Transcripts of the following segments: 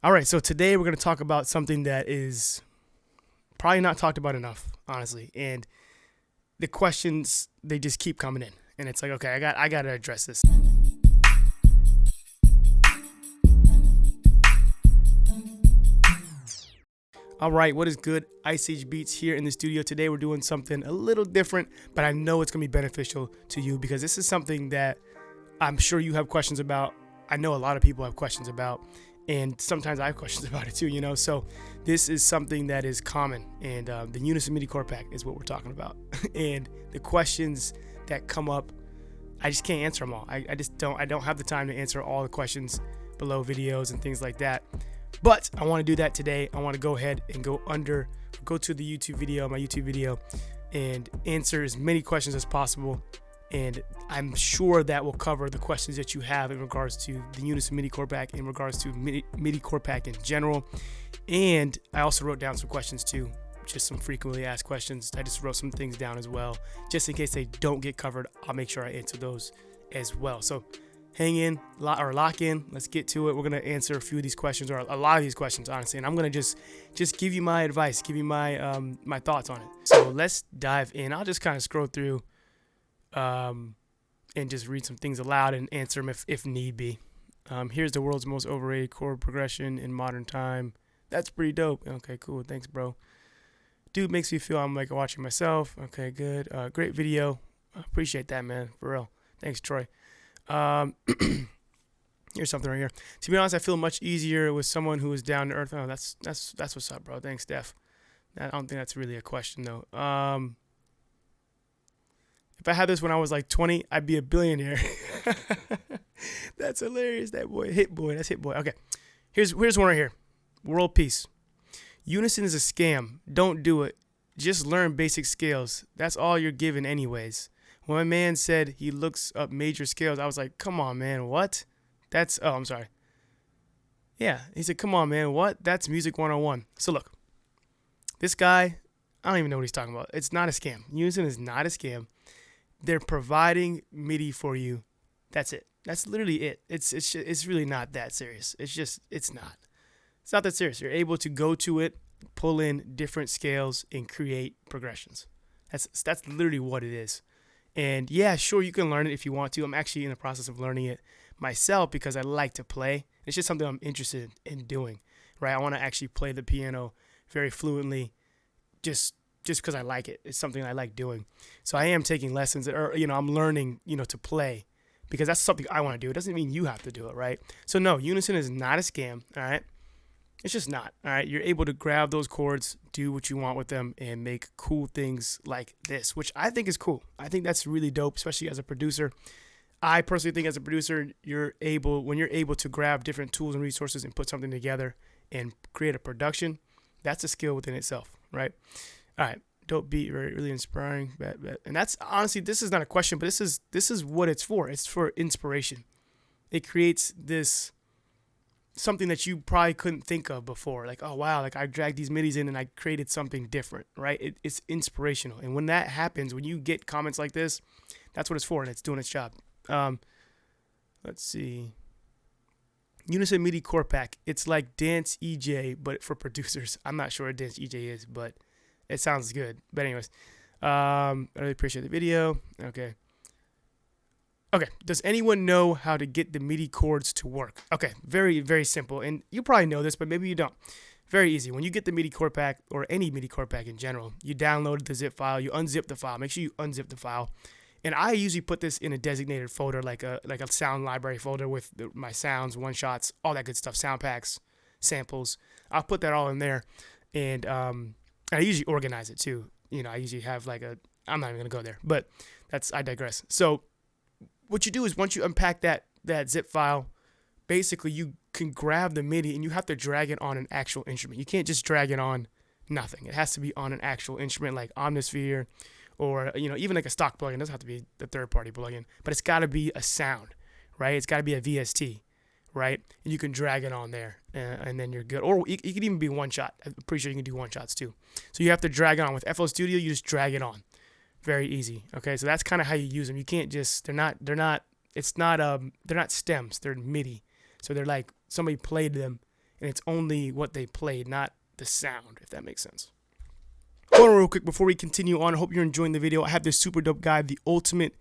All right, so today we're going to talk about something that is probably not talked about enough, honestly. And the questions, they just keep coming in. And it's like, okay, I got to address this. All right, what is good? Ice Age Beats here in the studio. Today we're doing something a little different, but I know it's going to be beneficial to you because this is something that I'm sure you have questions about. I know a lot of people have questions about, and sometimes I have questions about it too, So this is something that is common, and the Unison MIDI core pack is what we're talking about. And the questions that come up, I just can't answer them all. I don't have the time to answer all the questions below videos and things like that. But I want to do that today. I want to go ahead and go to the YouTube video, my YouTube video, and answer as many questions as possible. And I'm sure that will cover the questions that you have in regards to the Unison MIDI core pack, in regards to MIDI core pack in general. And I also wrote down some questions too, just some frequently asked questions. I just wrote some things down as well, just in case they don't get covered. I'll make sure I answer those as well. So hang in, lock in. Let's get to it. We're gonna answer a few of these questions, or a lot of these questions, honestly. And I'm gonna just give you my advice, give you my my thoughts on it. So let's dive in. I'll just kind of scroll through and just read some things aloud and answer them if need be. Here's the world's most overrated chord progression in modern time. That's pretty dope. Okay, cool. Thanks, bro. Dude, makes me feel I'm like watching myself. Okay, good. Great video. Appreciate that, man. For real. Thanks, Troy. Here's something right here. To be honest, I feel much easier with someone who is down to earth. Oh, that's what's up, bro. Thanks, Steph. I don't think that's really a question though. If I had this when I was like 20, I'd be a billionaire. That's hilarious. That boy, Hit Boy. That's Hit Boy. Okay, here's one right here. World peace. Unison is a scam. Don't do it. Just learn basic scales. That's all you're given anyways. When my man said he looks up major scales, I was like, come on, man, what? I'm sorry. Yeah, he said, come on, man, what? That's music 101. So look, this guy, I don't even know what he's talking about. It's not a scam. Unison is not a scam. They're providing MIDI for you. That's it. That's literally it. It's really not that serious. It's not. It's not that serious. You're able to go to it, pull in different scales, and create progressions. That's literally what it is. And yeah, sure, you can learn it if you want to. I'm actually in the process of learning it myself because I like to play. It's just something I'm interested in doing, right? I want to actually play the piano very fluently, just because I like it. It's something I like doing. So I am taking lessons, or I'm learning, to play, because that's something I want to do. It doesn't mean you have to do it, right? So no, Unison is not a scam, all right? It's just not, all right? You're able to grab those chords, do what you want with them, and make cool things like this, which I think is cool. I think that's really dope, especially as a producer. I personally think as a producer, when you're able to grab different tools and resources and put something together and create a production, that's a skill within itself, right? All right, dope beat, really inspiring. And that's honestly, this is not a question, but this is what it's for. It's for inspiration. It creates this something that you probably couldn't think of before. Like, oh wow, like I dragged these midis in and I created something different, right? It's inspirational. And when that happens, when you get comments like this, that's what it's for, and it's doing its job. Let's see. Unison MIDI core pack. It's like Dance EJ, but for producers. I'm not sure what Dance EJ is, but it sounds good. But anyways, I really appreciate the video. Okay. Does anyone know how to get the MIDI chords to work? Okay, very, very simple. And you probably know this, but maybe you don't. Very easy. When you get the MIDI core pack, or any MIDI core pack in general, you download the zip file, you unzip the file. Make sure you unzip the file. And I usually put this in a designated folder, like a sound library folder with my sounds, one shots, all that good stuff, sound packs, samples. I'll put that all in there. And I usually organize it too. I usually have I'm not even going to go there, but I digress. So what you do is, once you unpack that zip file, basically you can grab the MIDI and you have to drag it on an actual instrument. You can't just drag it on nothing. It has to be on an actual instrument like Omnisphere, or even like a stock plugin. It doesn't have to be the third-party plugin, but it's got to be a sound, right? It's got to be a VST, right? And you can drag it on there, and then you're good. Or it could even be one shot. I'm pretty sure you can do one shots too. So you have to drag it on. With FL Studio, you just drag it on. Very easy. Okay, so that's kind of how you use them. You can't just they're not stems. They're MIDI. So they're like somebody played them and it's only what they played, not the sound, if that makes sense. Hold on real quick before we continue on. I hope you're enjoying the video. I have this super dope guide, the ultimate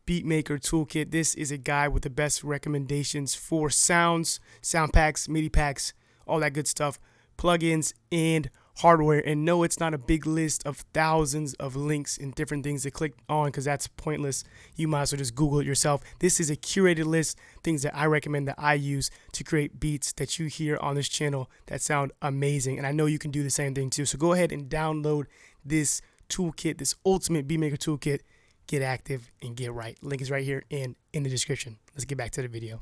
beatmaker toolkit. This is a guide with the best recommendations for sounds, sound packs, MIDI packs, all that good stuff, plugins, and hardware. And no, it's not a big list of thousands of links and different things to click on, because that's pointless. You might as well just Google it yourself. This is a curated list, things that I recommend, that I use to create beats that you hear on this channel that sound amazing. And I know you can do the same thing too. So go ahead and download this toolkit, this ultimate beatmaker toolkit. Get active and get right. Link is right here and in the description. Let's get back to the video.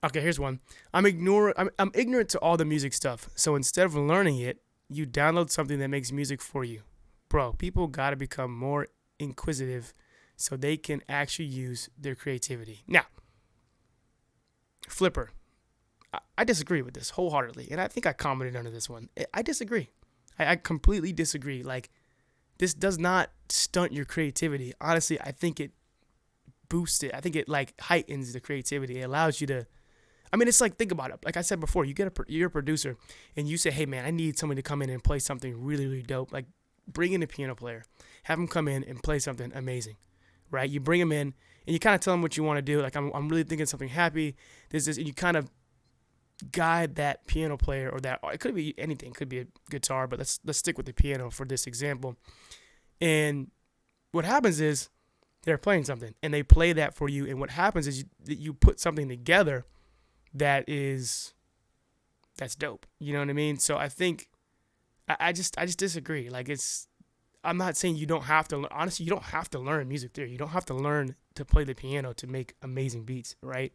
Okay, here's one. I'm ignorant to all the music stuff. So instead of learning it, you download something that makes music for you. Bro, people got to become more inquisitive so they can actually use their creativity. Now, Flipper, I disagree with this wholeheartedly. And I think I commented under this one. I disagree. I completely disagree. Like, this does not stunt your creativity. Honestly, I think it boosts it. I think it like heightens the creativity. It allows you to, I mean, it's like, think about it. Like I said before, you're a producer and you say, hey man, I need somebody to come in and play something really, really dope. Like, bring in a piano player, have them come in and play something amazing, right? You bring them in and you kind of tell them what you want to do. Like, I'm really thinking something happy. There's this, and you kind of guide that piano player, or that, it could be anything, it could be a guitar, but let's stick with the piano for this example. And what happens is they're playing something and they play that for you. And what happens is you put something together that's dope. You know what I mean? So I think I just disagree. Like, I'm not saying you don't have to, honestly, you don't have to learn music theory. You don't have to learn to play the piano to make amazing beats, right?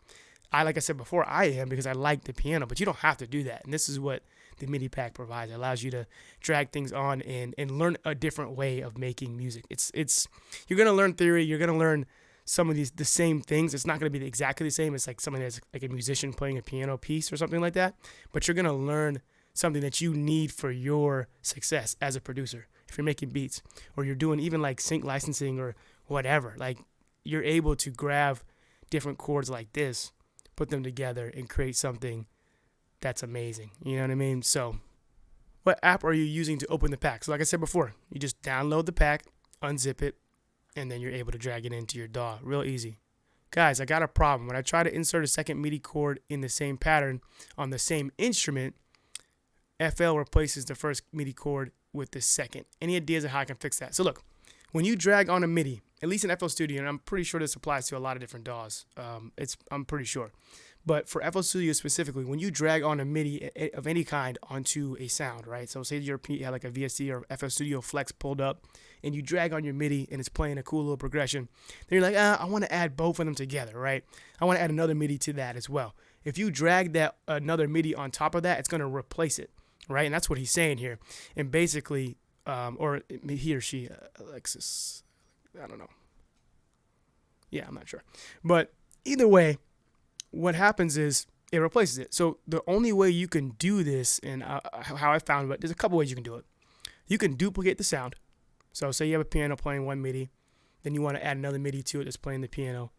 Like I said before, I am, because I like the piano, but you don't have to do that. And this is what the MIDI pack provides. It allows you to drag things on and learn a different way of making music. You're going to learn theory. You're going to learn some of the same things. It's not going to be exactly the same. It's like something that's like a musician playing a piano piece or something like that. But you're going to learn something that you need for your success as a producer. If you're making beats, or you're doing even like sync licensing or whatever, like, you're able to grab different chords like this, put them together, and create something that's amazing. You know what I mean? So what app are you using to open the pack? So like I said before, you just download the pack, unzip it, and then you're able to drag it into your DAW. Real easy. Guys, I got a problem. When I try to insert a second MIDI chord in the same pattern on the same instrument, FL replaces the first MIDI chord with the second. Any ideas of how I can fix that? So look, when you drag on a MIDI, at least in FL Studio, and I'm pretty sure this applies to a lot of different DAWs. I'm pretty sure. But for FL Studio specifically, when you drag on a MIDI of any kind onto a sound, right? So say you have like a VST or FL Studio Flex pulled up, and you drag on your MIDI and it's playing a cool little progression. Then you're like, I want to add both of them together, right? I want to add another MIDI to that as well. If you drag that another MIDI on top of that, it's going to replace it, right? And that's what he's saying here. And basically, or he or she, Alexis, I don't know. Yeah, I'm not sure. But either way, what happens is it replaces it. So the only way you can do this, and how I found it, there's a couple ways you can do it. You can duplicate the sound. So say you have a piano playing one MIDI, then you want to add another MIDI to it that's playing the piano.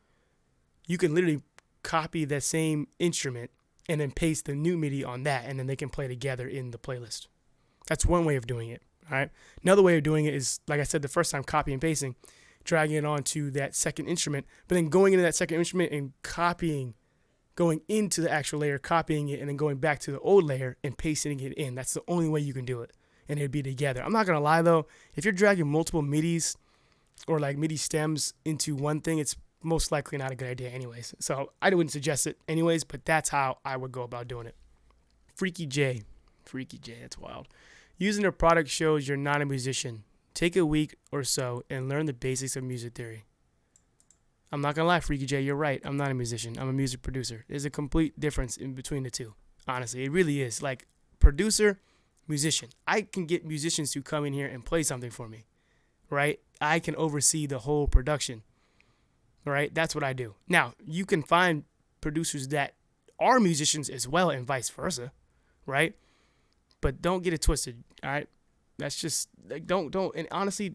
You can literally copy that same instrument and then paste the new MIDI on that, and then they can play together in the playlist. That's one way of doing it. All right. Another way of doing it is, like I said the first time, copy and pasting, dragging it onto that second instrument, but then going into that second instrument and copying, going into the actual layer, copying it, and then going back to the old layer and pasting it in. That's the only way you can do it, and it'd be together. I'm not going to lie, though. If you're dragging multiple MIDIs or like MIDI stems into one thing, it's most likely not a good idea anyways. So I wouldn't suggest it anyways, but that's how I would go about doing it. Freaky J, that's wild. Using a product shows you're not a musician. Take a week or so and learn the basics of music theory. I'm not going to lie, Freaky J, you're right. I'm not a musician. I'm a music producer. There's a complete difference in between the two. Honestly, it really is. Like, producer, musician. I can get musicians to come in here and play something for me, right? I can oversee the whole production, right? That's what I do. Now, you can find producers that are musicians as well and vice versa, right? But don't get it twisted, all right? That's just, like, don't, and honestly,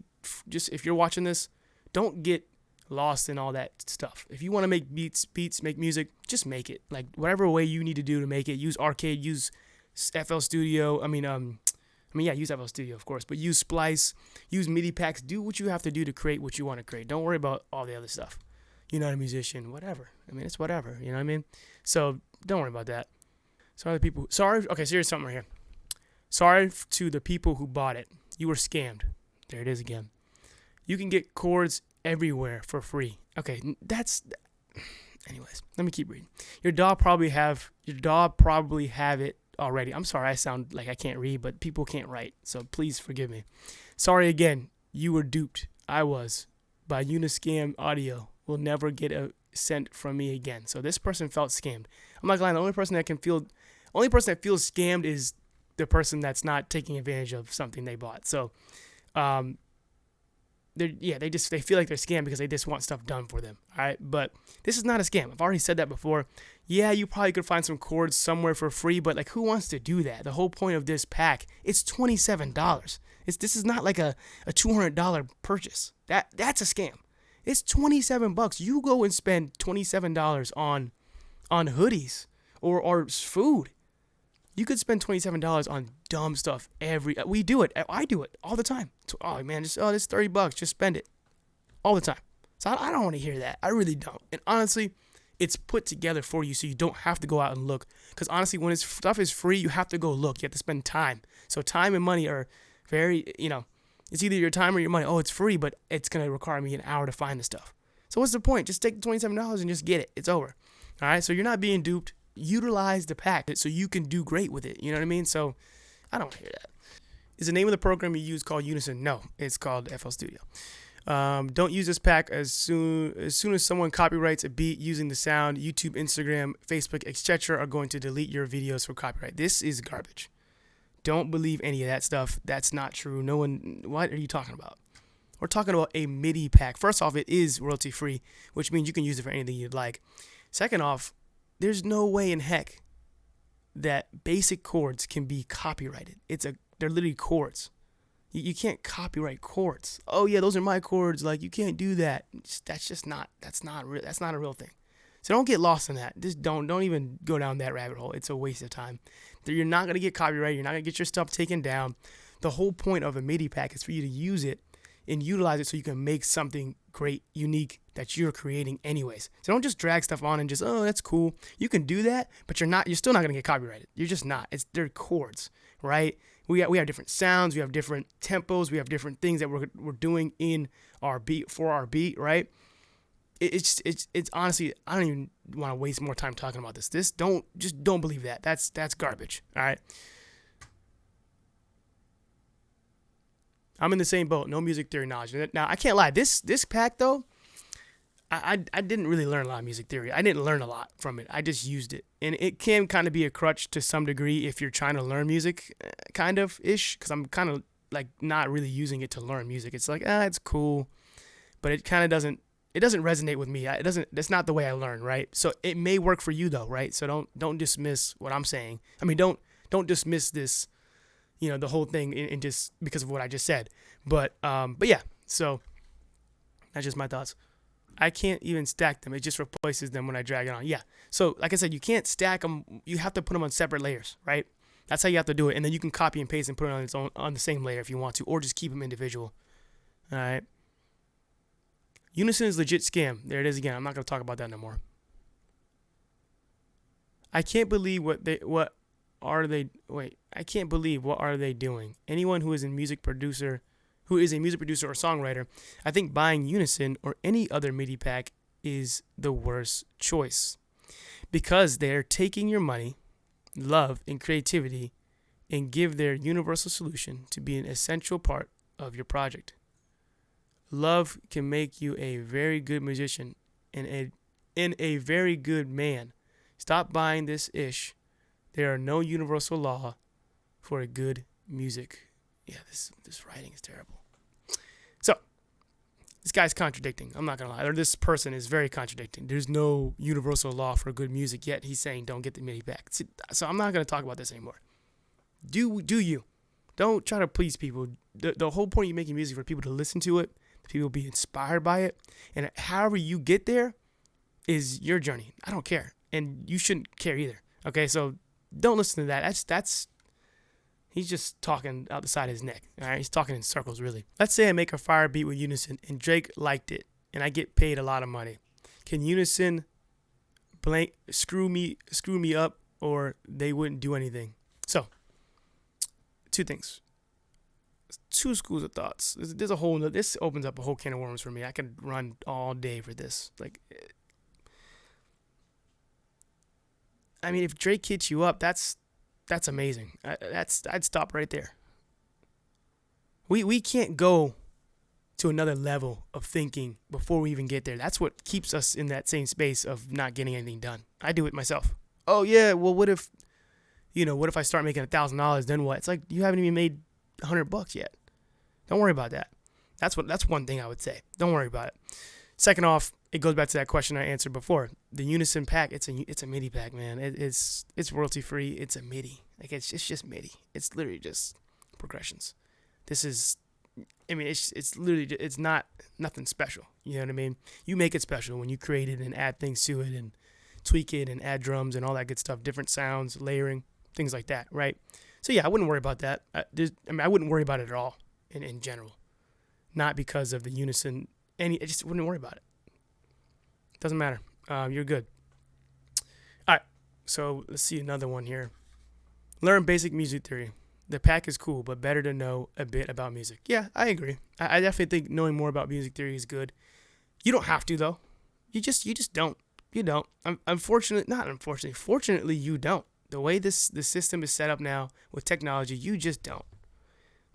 just if you're watching this, don't get lost in all that stuff. If you want to make beats, make music, just make it. Like whatever way you need to do to make it. Use Arcade, use FL Studio. Yeah, use FL Studio, of course, but use Splice, use MIDI packs. Do what you have to do to create what you want to create. Don't worry about all the other stuff. You're not a musician, whatever. I mean, it's whatever. You know what I mean? So don't worry about that. Sorry, people. Sorry. Okay, so here's something right here. Sorry to the people who bought it. You were scammed. There it is again. You can get chords everywhere for free. Okay, anyways, let me keep reading. Your dog probably have it already. I'm sorry, I sound like I can't read, but people can't write, so please forgive me. Sorry again, you were duped. I was by Uniscam Audio. Will never get a cent from me again. So this person felt scammed. I'm not lying. The only person that feels scammed is the person that's not taking advantage of something they bought. So, they feel like they're scammed because they just want stuff done for them. All right, but this is not a scam. I've already said that before. Yeah, you probably could find some chords somewhere for free, but like, who wants to do that? The whole point of this pack, it's $27. This is not like a $200 purchase. That's a scam. It's $27. You go and spend $27 on hoodies or food. You could spend $27 on dumb stuff we do it. I do it all the time. Oh man, this $30, just spend it all the time. So I don't want to hear that. I really don't. And honestly, it's put together for you so you don't have to go out and look. Because honestly, when stuff is free, you have to go look. You have to spend time. So time and money are very, it's either your time or your money. Oh, it's free, but it's going to require me an hour to find the stuff. So what's the point? Just take the $27 and just get it. It's over. All right, so you're not being duped. Utilize the pack so you can do great with it. You know what I mean? So I don't want to hear that. Is the name of the program you use called Unison? No, it's called FL Studio. Don't use this pack as soon as someone copyrights a beat using the sound. YouTube, Instagram, Facebook, etc. are going to delete your videos for copyright. This is garbage. Don't believe any of that stuff. That's not true. No one. What are you talking about? We're talking about a MIDI pack. First off, it is royalty free, which means you can use it for anything you'd like. Second off, there's no way in heck that basic chords can be copyrighted. They're literally chords. You can't copyright chords. Oh yeah, those are my chords. Like, you can't do that. That's not a real thing. So don't get lost in that. Just don't even go down that rabbit hole. It's a waste of time. You're not gonna get copyrighted. You're not gonna get your stuff taken down. The whole point of a MIDI pack is for you to use it and utilize it so you can make something great, unique that you're creating anyways. So don't just drag stuff on and just, oh, that's cool. You can do that, but you're still not gonna get copyrighted. You're just not. They're chords, right? We have different sounds, we have different tempos, we have different things that we're doing in our beat for our beat, right? It's honestly, I don't even want to waste more time talking about this. Don't believe that. That's garbage. All right. I'm in the same boat. No music theory knowledge. Now I can't lie. This pack though, I didn't really learn a lot of music theory. I didn't learn a lot from it. I just used it, and it can kind of be a crutch to some degree if you're trying to learn music, kind of ish. Because I'm kind of like not really using it to learn music. It's like it's cool, but it kind of doesn't. It doesn't resonate with me. That's not the way I learn, right? So it may work for you though, right? So don't dismiss what I'm saying. I mean, don't dismiss this, the whole thing in just because of what I just said. But yeah. So that's just my thoughts. I can't even stack them. It just replaces them when I drag it on. Yeah. So like I said, you can't stack them. You have to put them on separate layers, right? That's how you have to do it. And then you can copy and paste and put it on the same layer if you want to, or just keep them individual. All right. Unison is legit scam. There it is again. I'm not going to talk about that no more. I can't believe what are they doing? Anyone who is a music producer or songwriter, I think buying Unison or any other MIDI pack is the worst choice, because they're taking your money, love, and creativity and give their universal solution to be an essential part of your project. Love can make you a very good musician and a very good man. Stop buying this ish. There are no universal law for a good music. Yeah, this writing is terrible. So, this guy's contradicting. I'm not going to lie. Or this person is very contradicting. There's no universal law for good music, yet he's saying don't get the MIDI back. So I'm not going to talk about this anymore. Do you. Don't try to please people. The whole point of you making music for people to listen to it, People be inspired by it. And however you get there is your journey. I don't care. And you shouldn't care either. Okay, so don't listen to that. That's he's just talking out the side of his neck. All right, he's talking in circles, really. Let's say I make a fire beat with Unison and Drake liked it and I get paid a lot of money. Can Unison screw me up, or they wouldn't do anything? So, two things. Two schools of thoughts. There's a whole. This opens up a whole can of worms for me. I could run all day for this. Like, I mean, if Drake hits you up, that's amazing. I'd stop right there. We can't go to another level of thinking before we even get there. That's what keeps us in that same space of not getting anything done. I do it myself. Oh yeah, well, what if I start making $1,000? Then what? It's like you haven't even made $100 yet. Don't worry about that. That's one thing I would say. Don't worry about it. Second off, it goes back to that question I answered before. The Unison pack, it's a MIDI pack, man. It's royalty free. It's a MIDI. Like it's just MIDI. It's literally just progressions. This is, I mean, it's literally, it's not nothing special. You know what I mean? You make it special when you create it and add things to it and tweak it and add drums and all that good stuff, different sounds, layering, things like that, right? So yeah, I wouldn't worry about that. I wouldn't worry about it at all in general. Not because of the Unison. I just wouldn't worry about it. Doesn't matter. You're good. All right. So let's see another one here. Learn basic music theory. The pack is cool, but better to know a bit about music. Yeah, I agree. I definitely think knowing more about music theory is good. You don't have to though. You just don't. You don't. Fortunately, you don't. The way the system is set up now with technology, you just don't.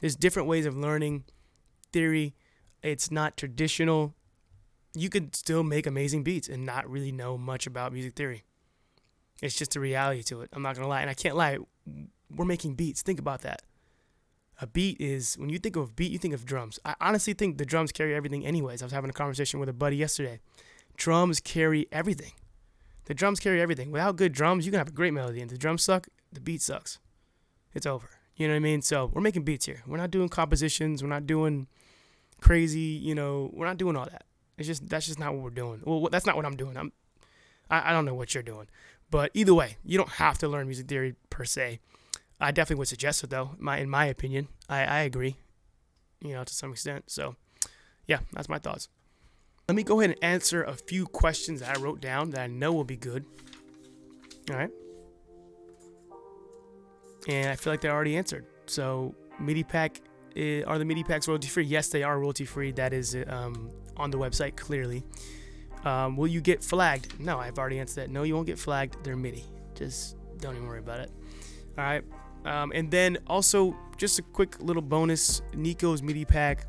There's different ways of learning theory. It's not traditional. You could still make amazing beats and not really know much about music theory. It's just a reality to it. I'm not going to lie. And I can't lie. We're making beats. Think about that. A beat is, when you think of beat, you think of drums. I honestly think the drums carry everything anyways. I was having a conversation with a buddy yesterday. Drums carry everything. The drums carry everything. Without good drums, you can have a great melody. And if the drums suck, the beat sucks. It's over. You know what I mean? So we're making beats here. We're not doing compositions. We're not doing crazy, we're not doing all that. That's just not what we're doing. Well, that's not what I'm doing. I don't know what you're doing. But either way, you don't have to learn music theory per se. I definitely would suggest it though, in my opinion. I agree, to some extent. So yeah, that's my thoughts. Let me go ahead and answer a few questions that I wrote down that I know will be good. All right. And I feel like they're already answered. So MIDI pack, are the MIDI packs royalty free? Yes, they are royalty free. That is on the website clearly. Will you get flagged? No, I've already answered that. No, you won't get flagged. They're MIDI. Just don't even worry about it. All right. And then also just a quick little bonus, Nico's MIDI pack.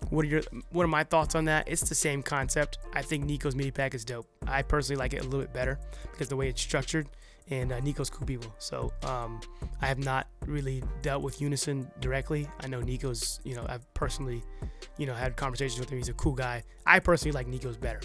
What are my thoughts on that? It's the same concept. I think Nico's MIDI pack is dope. I personally like it a little bit better because the way it's structured, and Nico's cool people. So I have not really dealt with Unison directly. I know Nico's, I've personally, had conversations with him. He's a cool guy. I personally like Nico's better,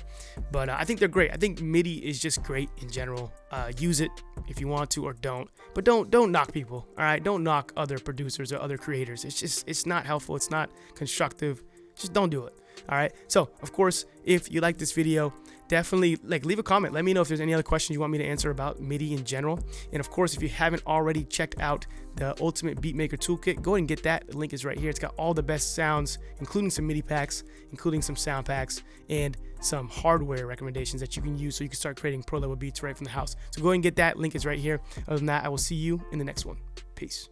but I think they're great. I think MIDI is just great in general. Use it if you want to or don't, but don't knock people. All right, don't knock other producers or other creators. It's not helpful. It's not constructive. Just don't do it. All right. So, of course, if you like this video, definitely leave a comment. Let me know if there's any other questions you want me to answer about MIDI in general. And of course, if you haven't already checked out the Ultimate Beatmaker Toolkit, go ahead and get that. The link is right here. It's got all the best sounds, including some MIDI packs, including some sound packs, and some hardware recommendations that you can use so you can start creating pro level beats right from the house. So go ahead and get that. Link is right here. Other than that, I will see you in the next one. Peace.